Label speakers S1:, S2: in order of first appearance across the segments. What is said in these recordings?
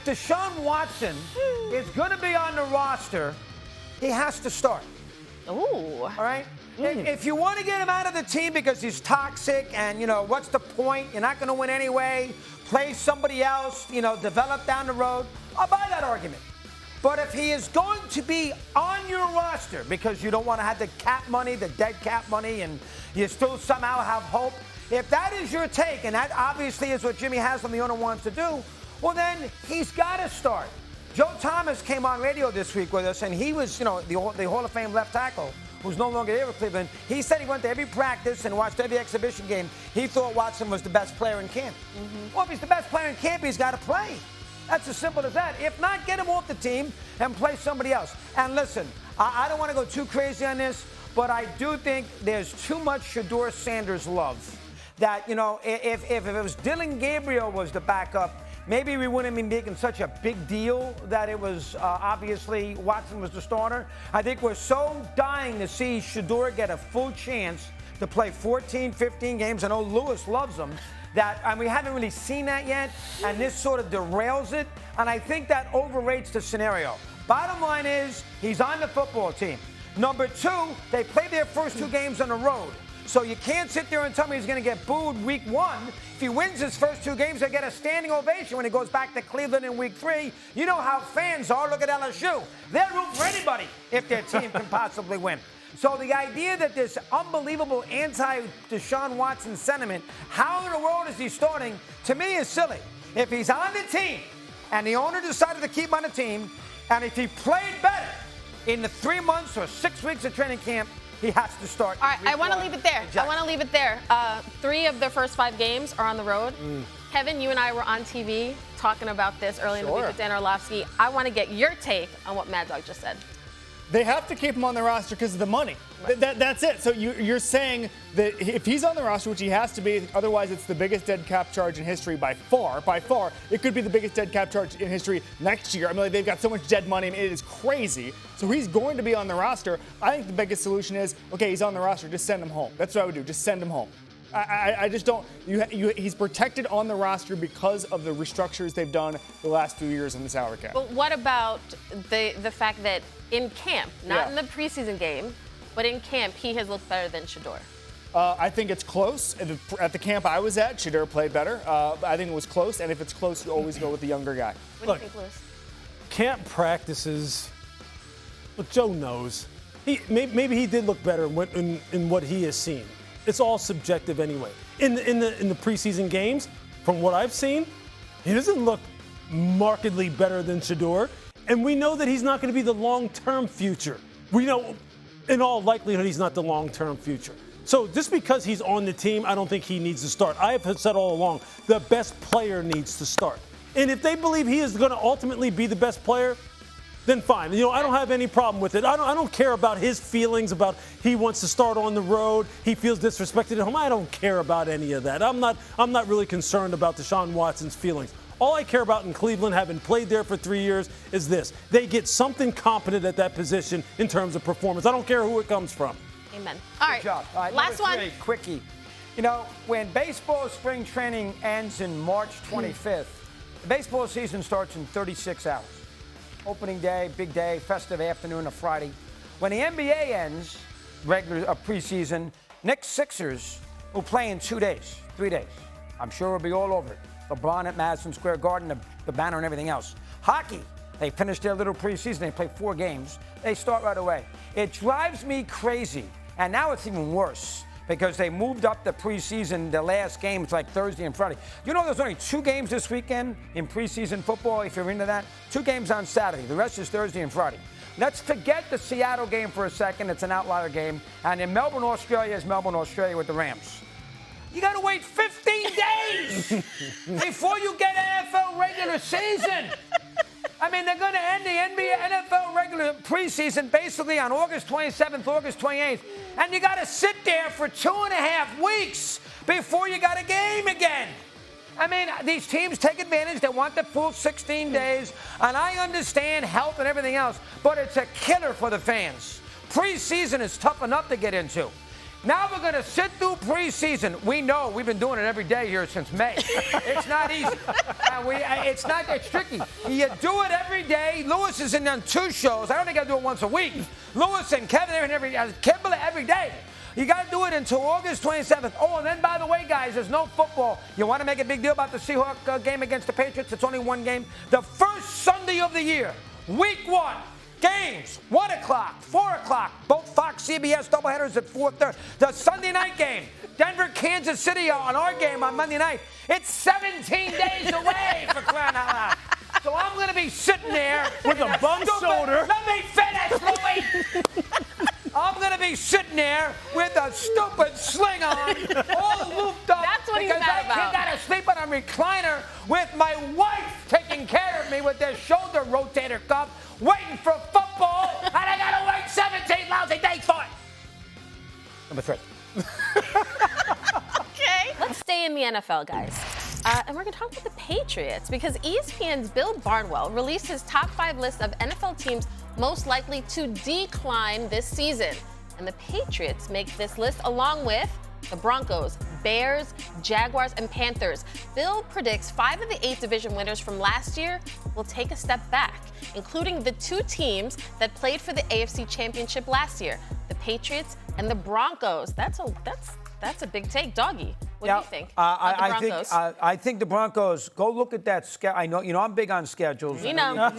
S1: Deshaun Watson is going to be on the roster, he has to start.
S2: Ooh.
S1: All right? If you want to get him out of the team because he's toxic and, what's the point? You're not going to win anyway. Play somebody else, develop down the road. I'll buy that argument. But if he is going to be on your roster because you don't want to have the cap money, the dead cap money, and you still somehow have hope, if that is your take, and that obviously is what Jimmy Haslam, the owner, wants to do, well, then he's got to start. Joe Thomas came on radio this week with us, and he was, the Hall of Fame left tackle, who's no longer there with Cleveland. He said he went to every practice and watched every exhibition game. He thought Watson was the best player in camp. Well, if he's the best player in camp, he's got to play. That's as simple as that. If not, get him off the team and play somebody else. And listen, I don't want to go too crazy on this, but I do think there's too much Shedeur Sanders love. That, if it was Dylan Gabriel was the backup, maybe we wouldn't be making such a big deal that it was obviously Watson was the starter. I think we're so dying to see Shedeur get a full chance to play 14, 15 games. I know Lewis loves him. And we haven't really seen that yet, and this sort of derails it, and I think that overrates the scenario. Bottom line is, he's on the football team. Number two, they play their first 2 games on the road. So you can't sit there and tell me he's going to get booed week 1. If he wins his first 2 games, he'll get a standing ovation when he goes back to Cleveland in week 3. You know how fans are. Look at LSU. They'll root for anybody if their team can possibly win. So the idea that this unbelievable anti-Deshaun Watson sentiment, how in the world is he starting, to me is silly. If he's on the team and the owner decided to keep him on the team, and if he played better in the 3 months or 6 weeks of training camp, he has to start.
S2: All right, I want to leave it there. 3 of the first 5 games are on the road. Kevin, you and I were on TV talking about this early in the week with Dan Orlovsky. I want to get your take on what Mad Dog just said.
S3: They have to keep him on the roster because of the money. Right. That's it. So you're saying that if he's on the roster, which he has to be, otherwise it's the biggest dead cap charge in history by far. It could be the biggest dead cap charge in history next year. I mean, they've got so much dead money. I mean, it is crazy. So he's going to be on the roster. I think the biggest solution is, okay, he's on the roster, just send him home. That's what I would do. Just send him home. I just don't. He's protected on the roster because of the restructures they've done the last few years in the salary cap.
S2: But what about the fact that in camp, not in the preseason game, but in camp, he has looked better than Shedeur?
S3: I think it's close. At the camp I was at, Shedeur played better. I think it was close, and if it's close, you always go with the younger guy.
S2: What do you think, Lewis?
S4: Camp practices, but Joe knows. Maybe he did look better in what he has seen. It's all subjective anyway. In the preseason games, from what I've seen, he doesn't look markedly better than Shedeur. And we know that he's not going to be the long-term future. We know, in all likelihood, he's not the long-term future. So just because he's on the team, I don't think he needs to start. I have said all along, the best player needs to start. And if they believe he is going to ultimately be the best player, then fine. I don't have any problem with it. I don't care about his feelings about he wants to start on the road. He feels disrespected at home. I don't care about any of that. I'm not really concerned about Deshaun Watson's feelings. All I care about in Cleveland, having played there for 3 years, is this. They get something competent at that position in terms of performance. I don't care who it comes from.
S2: Amen. All right.
S1: Good job. All right,
S2: last one.
S1: Quickie. When baseball spring training ends in March 25th, the baseball season starts in 36 hours. Opening day, big day, festive afternoon of Friday. When the NBA ends, preseason, Knicks Sixers will play in 2 days, 3 days. I'm sure we'll be all over it. LeBron at Madison Square Garden, the banner and everything else. Hockey, they finished their little preseason. They play 4 games. They start right away. It drives me crazy. And now it's even worse because they moved up the preseason. The last game is like Thursday and Friday. There's only 2 games this weekend in preseason football, if you're into that. 2 games on Saturday. The rest is Thursday and Friday. Let's forget the Seattle game for a second. It's an outlier game. And in Melbourne, Australia is Melbourne, Australia with the Rams. You got to wait 15 days before you get NFL regular season. I mean, they're going to end the NBA, NFL regular preseason basically on August 27th, August 28th. And you got to sit there for 2.5 weeks before you got a game again. I mean, these teams take advantage. They want the full 16 days. And I understand health and everything else, but it's a killer for the fans. Preseason is tough enough to get into. Now we're going to sit through preseason. We know we've been doing it every day here since May. It's not easy. It's tricky. You do it every day. Lewis is in on 2 shows. I don't think I do it once a week. Lewis and Kevin are in every day. You got to do it until August 27th. Oh, and then, by the way, guys, there's no football. You want to make a big deal about the Seahawks game against the Patriots? It's only 1 game. The first Sunday of the year, week 1. Games, 1 o'clock, 4 o'clock, both Fox, CBS doubleheaders at 4:30. The Sunday night game, Denver, Kansas City on our game on Monday night. It's 17 days away, for crying out loud. So I'm going to be sitting there
S4: with a bum shoulder.
S1: Let me finish, Louie. I'm going to be sitting there with a stupid sling on, all looped up.
S2: That's what he's mad about.
S1: Because I got to sleep on a recliner with my wife taking care of me with their shoulder rotator cuff, waiting for football, and I got to wait 17 lousy days for it. Number 3.
S2: Okay. Let's stay in the NFL, guys. And we're going to talk about the Patriots because ESPN's Bill Barnwell released his top 5 list of NFL teams most likely to decline this season. And the Patriots make this list along with the Broncos, Bears, Jaguars, and Panthers. Bill predicts 5 of the 8 division winners from last year will take a step back, including the 2 teams that played for the AFC Championship last year, the Patriots and the Broncos. That's a big take, Doggy. What do you think?
S1: I think the Broncos. Go look at that schedule. I know, I'm big on schedules.
S2: We know.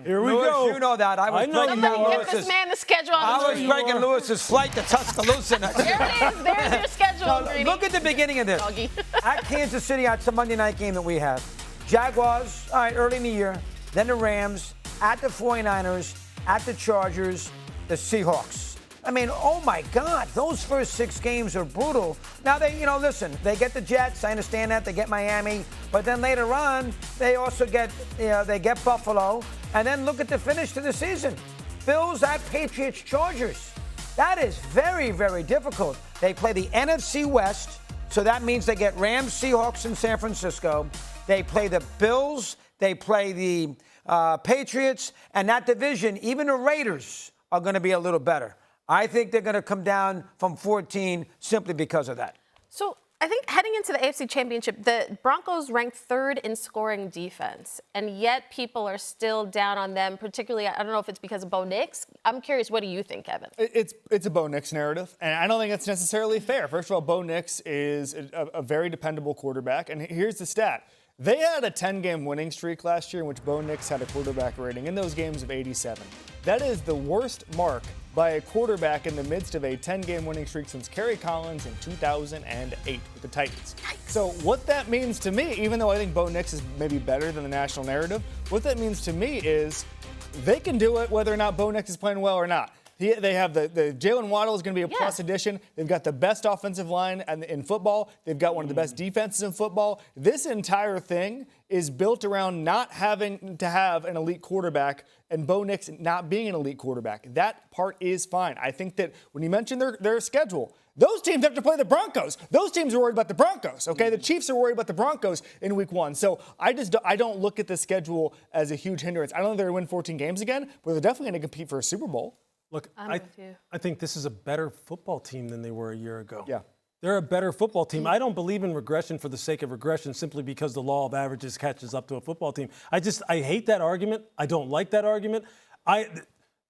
S4: Here we
S1: Lewis,
S4: go.
S1: You know that. I was
S2: Don't let me give this man the schedule on the
S1: I was breaking Lewis's flight to Tuscaloosa.
S2: There it is. There's your schedule, Greedy.
S1: Look at the beginning of this.
S2: Doggy.
S1: At Kansas City, it's a Monday night game that we have. Jaguars, all right, early in the year. Then the Rams, at the 49ers, at the Chargers, the Seahawks. I mean, oh my God, those first 6 games are brutal. Now listen, they get the Jets. I understand that. They get Miami, but then later on, they also get, they get Buffalo, and then look at the finish to the season: Bills at Patriots, Chargers. That is very, very difficult. They play the NFC West, so that means they get Rams, Seahawks in San Francisco. They play the Bills. They play the Patriots, and that division, even the Raiders, are going to be a little better. I think they're going to come down from 14 simply because of that.
S2: So I think heading into the AFC Championship, the Broncos ranked 3rd in scoring defense, and yet people are still down on them, particularly, I don't know if it's because of Bo Nix. I'm curious, what do you think, Kevin?
S3: It's a Bo Nix narrative, and I don't think it's necessarily fair. First of all, Bo Nix is a very dependable quarterback, and here's the stat. They had a 10-game winning streak last year in which Bo Nix had a quarterback rating in those games of 87. That is the worst mark by a quarterback in the midst of a 10-game winning streak since Kerry Collins in 2008 with the Titans. So what that means to me, even though I think Bo Nix is maybe better than the national narrative, what that means to me is they can do it whether or not Bo Nix is playing well or not. They have the Jalen Waddle is going to be a plus addition. They've got the best offensive line in football. They've got one of the best defenses in football. This entire thing is built around not having to have an elite quarterback and Bo Nix not being an elite quarterback. That part is fine. I think that when you mention their schedule, those teams have to play the Broncos. Those teams are worried about the Broncos, okay? The Chiefs are worried about the Broncos in week 1. So I don't look at the schedule as a huge hindrance. I don't think they're going to win 14 games again, but they're definitely going to compete for a Super Bowl.
S4: Look, I think this is a better football team than they were a year ago.
S3: Yeah.
S4: They're a better football team. I don't believe in regression for the sake of regression simply because the law of averages catches up to a football team. I hate that argument. I don't like that argument. The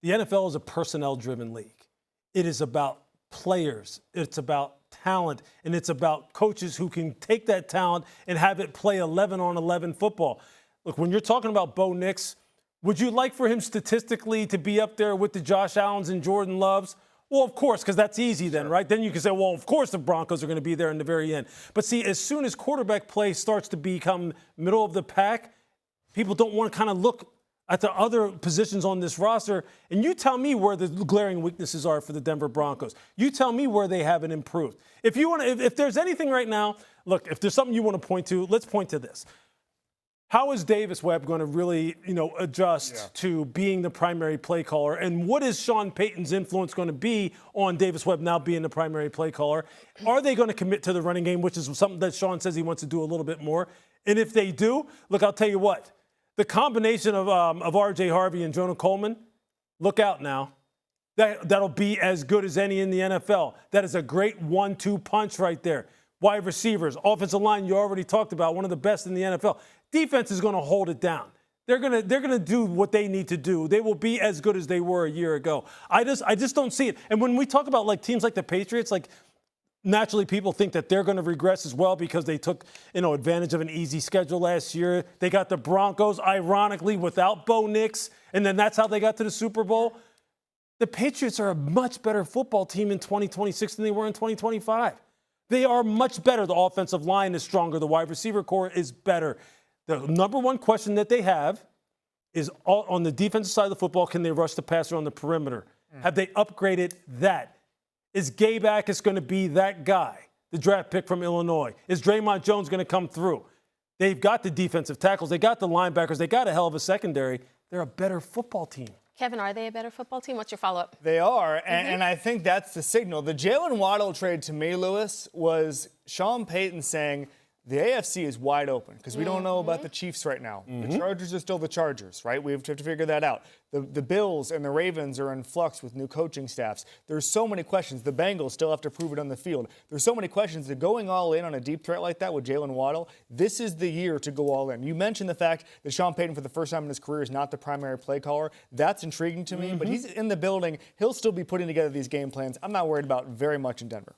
S4: NFL is a personnel-driven league. It is about players. It's about talent, and it's about coaches who can take that talent and have it play 11-on-11 football. Look, when you're talking about Bo Nix, would you like for him statistically to be up there with the Josh Allens and Jordan Loves? Well, of course, because that's easy then, right? Then you can say, well, of course the Broncos are going to be there in the very end. But see, as soon as quarterback play starts to become middle of the pack, people don't want to kind of look at the other positions on this roster. And you tell me where the glaring weaknesses are for the Denver Broncos. You tell me where they haven't improved. If there's anything right now, look, if there's something you want to point to, let's point to this. How is Davis Webb going to really, adjust to being the primary play caller? And what is Sean Payton's influence going to be on Davis Webb now being the primary play caller? Are they going to commit to the running game, which is something that Sean says he wants to do a little bit more? And if they do, look, I'll tell you what. The combination of R.J. Harvey and Jonah Coleman, look out now. that'll be as good as any in the NFL. That is a great 1-2 punch right there. Wide receivers, offensive line, you already talked about, one of the best in the NFL. Defense is going to hold it down. They're gonna do what they need to do. They will be as good as they were a year ago. I just don't see it. And when we talk about like teams like the Patriots, like naturally people think that they're going to regress as well because they took advantage of an easy schedule last year. They got the Broncos, ironically, without Bo Nix, and then that's how they got to the Super Bowl. The Patriots are a much better football team in 2026 than they were in 2025. They are much better. The offensive line is stronger. The wide receiver core is better. The number one question that they have is on the defensive side of the football, can they rush the passer on the perimeter? Have they upgraded that? Is Gabe Akers going to be that guy, the draft pick from Illinois? Is Draymond Jones going to come through? They've got the defensive tackles. They got the linebackers. They got a hell of a secondary. They're a better football team.
S2: Kevin, are they a better football team? What's your follow-up?
S3: They are, and I think that's the signal. The Jalen Waddle trade to me, Lewis, was Sean Payton saying, the AFC is wide open because we don't know about the Chiefs right now. The Chargers are still the Chargers, right? We have to figure that out. The Bills and the Ravens are in flux with new coaching staffs. There's so many questions. The Bengals still have to prove it on the field. There's so many questions that going all in on a deep threat like that with Jalen Waddle, this is the year to go all in. You mentioned the fact that Sean Payton for the first time in his career is not the primary play caller. That's intriguing to me, but he's in the building. He'll still be putting together these game plans. I'm not worried about very much in Denver.